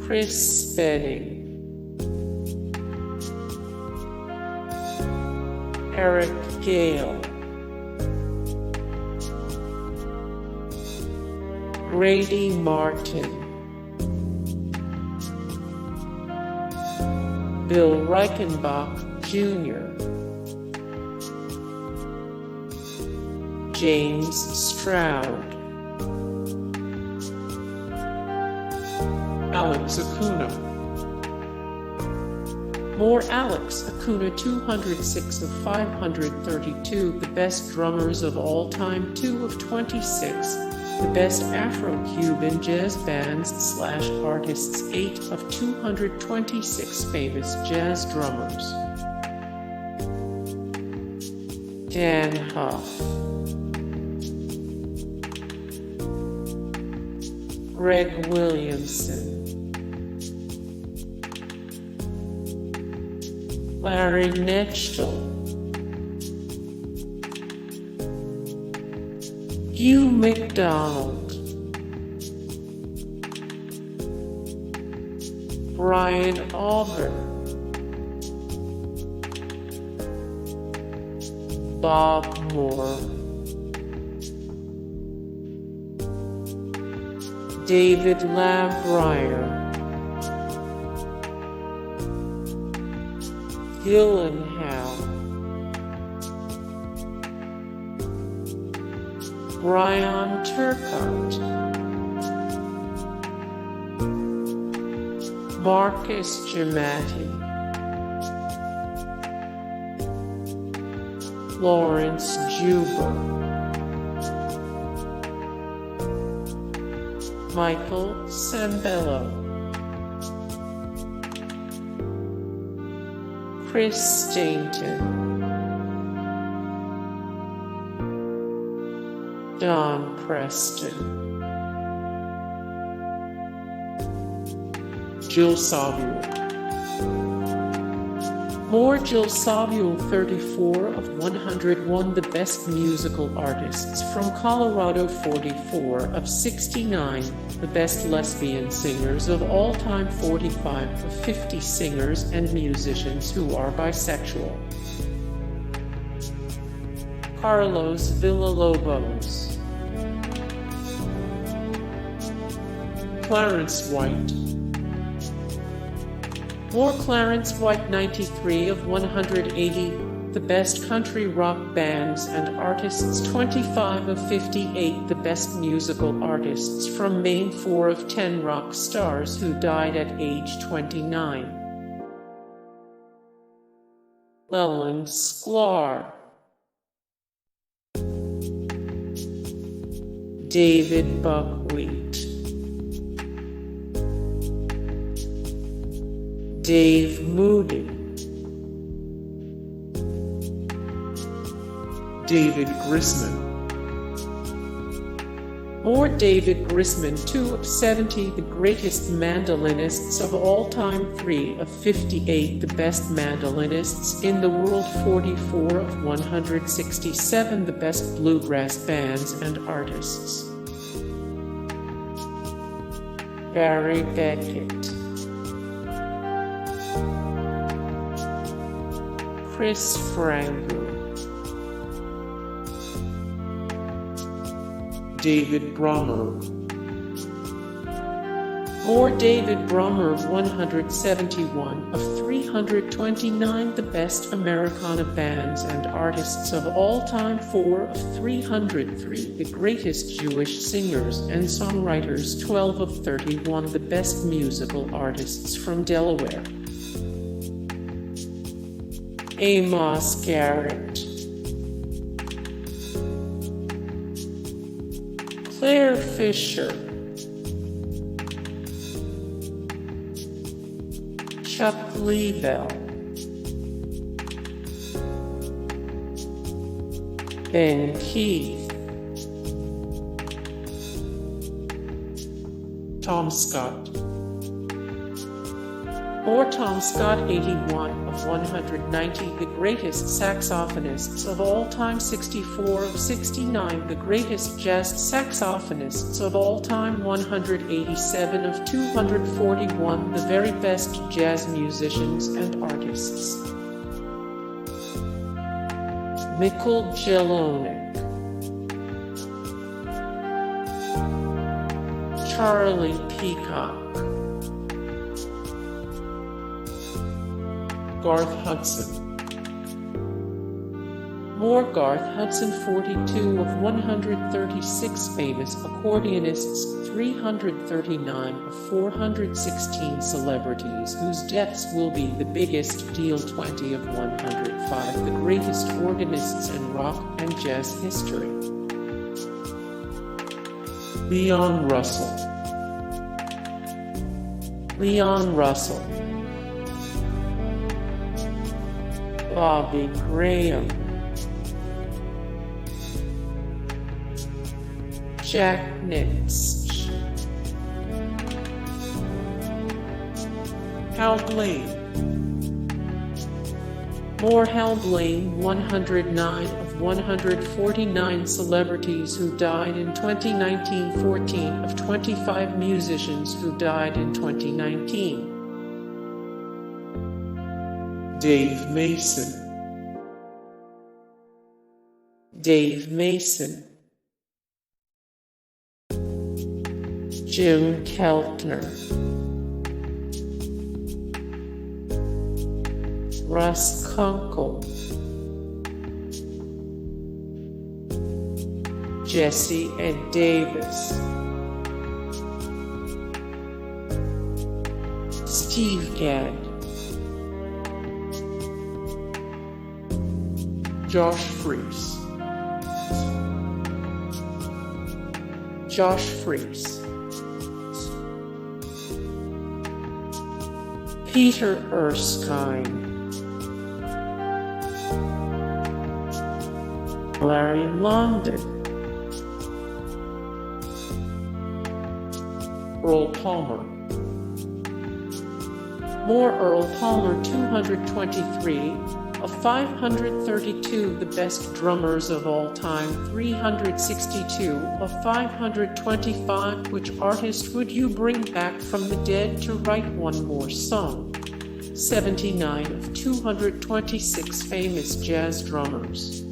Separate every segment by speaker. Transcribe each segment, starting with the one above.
Speaker 1: Spedding, Eric Gale, Grady Martin, Bill Reichenbach Jr., James Stroud, Alex Acuna. More Alex Acuna 206 of 532, the best drummers of all time 2 of 26, the best Afro-Cuban jazz bands/artists 8 of 226 famous jazz drummers. Dann Huff, Greg Williamson, Larrie Londin, Hugh McDonald, Bryon Auger, Bob Moore, David Labrier, Hal, Bryon Turcotte, Marcus Giamatti, Laurence Juber, Michael Sembello, Chris Stainton, Don Preston, Jill Samuel. More Jill Samuel 34 of 101, the best musical artists from Colorado 44 of 69, the best lesbian singers of all time 45 of 50 singers and musicians who are bisexual. Carlos Villalobos, Clarence White. More Clarence White 93 of 180, the best country rock bands and artists 25 of 58, the best musical artists from Maine 4 of 10 rock stars who died at age 29. Leland Sklar, David Buckwheat, Dave Moody, David Grisman. More David Grisman 2 of 70, the greatest mandolinists of all time 3 of 58, the best mandolinists in the world 44 of 167, the best bluegrass bands and artists. Barry Beckett, Chris Frangou, David Brummer. More David Brummer of 171 of 329, the best Americana bands and artists of all time 4 of 303, the greatest Jewish singers and songwriters 12 of 31, the best musical artists from Delaware. Amos Garrett, Clare Fischer, Chuck Leavell, Ben Keith, Tom Scott, Or Tom Scott, 81 of 190, the greatest saxophonists of all time. 64 of 69, the greatest jazz saxophonists of all time. 187 of 241, the very best jazz musicians and artists. Micha Jelonek, Charlie Peacock, Garth Hudson. More Garth Hudson, 42 of 136, famous accordionists. 339 of 416 celebrities whose deaths will be the biggest deal. 20 of 105, the greatest organists in rock and jazz history. Leon Russell, Bobby Graham, Jack Nicks, Hal Blaine. More Hal Blaine, 109 of 149 celebrities who died in 2019. 14 of 25 musicians who died in 2019. Dave Mason, Jim Keltner, Russ Kunkel, Jesse Ed Davis, Steve Gadd, Josh Freese, Peter Erskine, Larrie Londin, Earl Palmer. More Earl Palmer, 223 of 532, the best drummers of all time. 362 of 525, which artist would you bring back from the dead to write one more song? 79 of 226 famous jazz drummers.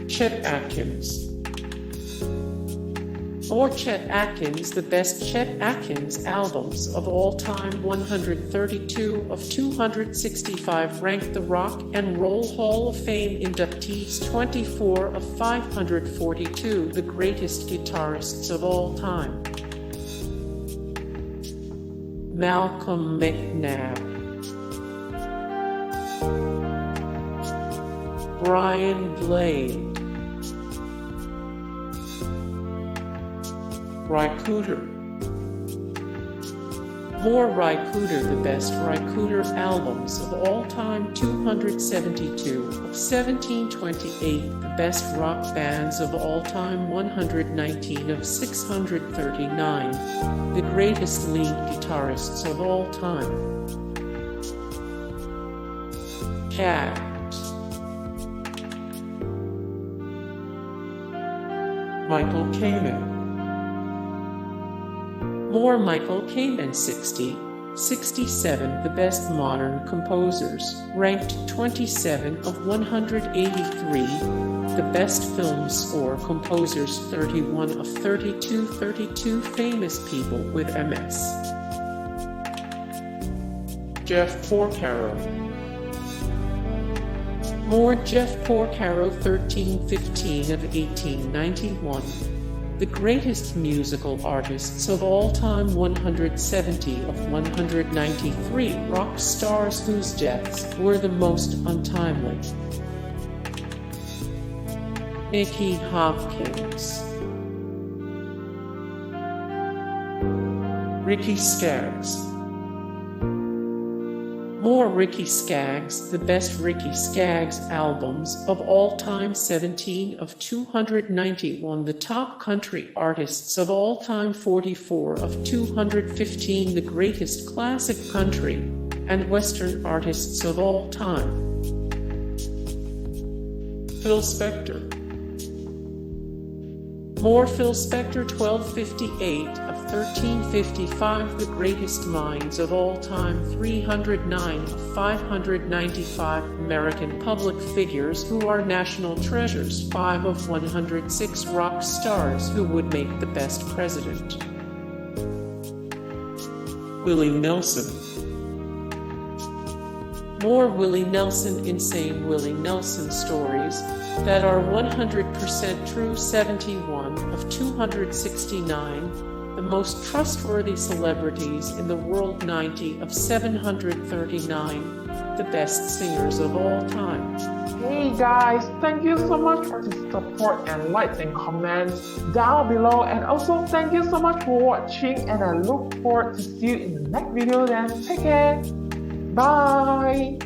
Speaker 1: Chet Atkins. Or Chet Atkins, the best Chet Atkins albums of all time. 132 of 265 ranked the Rock and Roll Hall of Fame inductees. 24 of 542, the greatest guitarists of all time. Malcolm McNabb, Brian Blade, Rycooter. More Rycooter, the best Rycooter albums of all time. 272 of 1728, the best rock bands of all time. 119 of 639, the greatest lead guitarists of all time. Cat, Michael Kamen. More Michael Kamen, 60, 67, the best modern composers, ranked 27 of 183, the best film score composers. 31 of 32, 32 famous people with MS. Jeff Porcaro. More Jeff Porcaro, 1315 of 1891. The greatest musical artists of all time. 170 of 193 rock stars whose deaths were the most untimely. Nicky Hopkins, Ricky Skaggs. More More Ricky Skaggs, the best Ricky Skaggs albums of all time, 17 of 291. The top country artists of all time, 44 of 215. The greatest classic country and western artists of all time. Phil Spector. More Phil Spector, 1258 of 1355. The greatest minds of all time, 309 of 595. American public figures who are national treasures, 5 of 106. Rock stars who would make the best president. Willie Nelson. More Willie Nelson. Insane Willie Nelson stories that are 100% true, 71 of 269. The most trustworthy celebrities in the world, 90 of 739. The best singers of all time.
Speaker 2: Hey guys, thank you so much for the support and likes and comments down below, and also thank you so much for watching, and I look forward to see you in the next video. Then take care. Bye.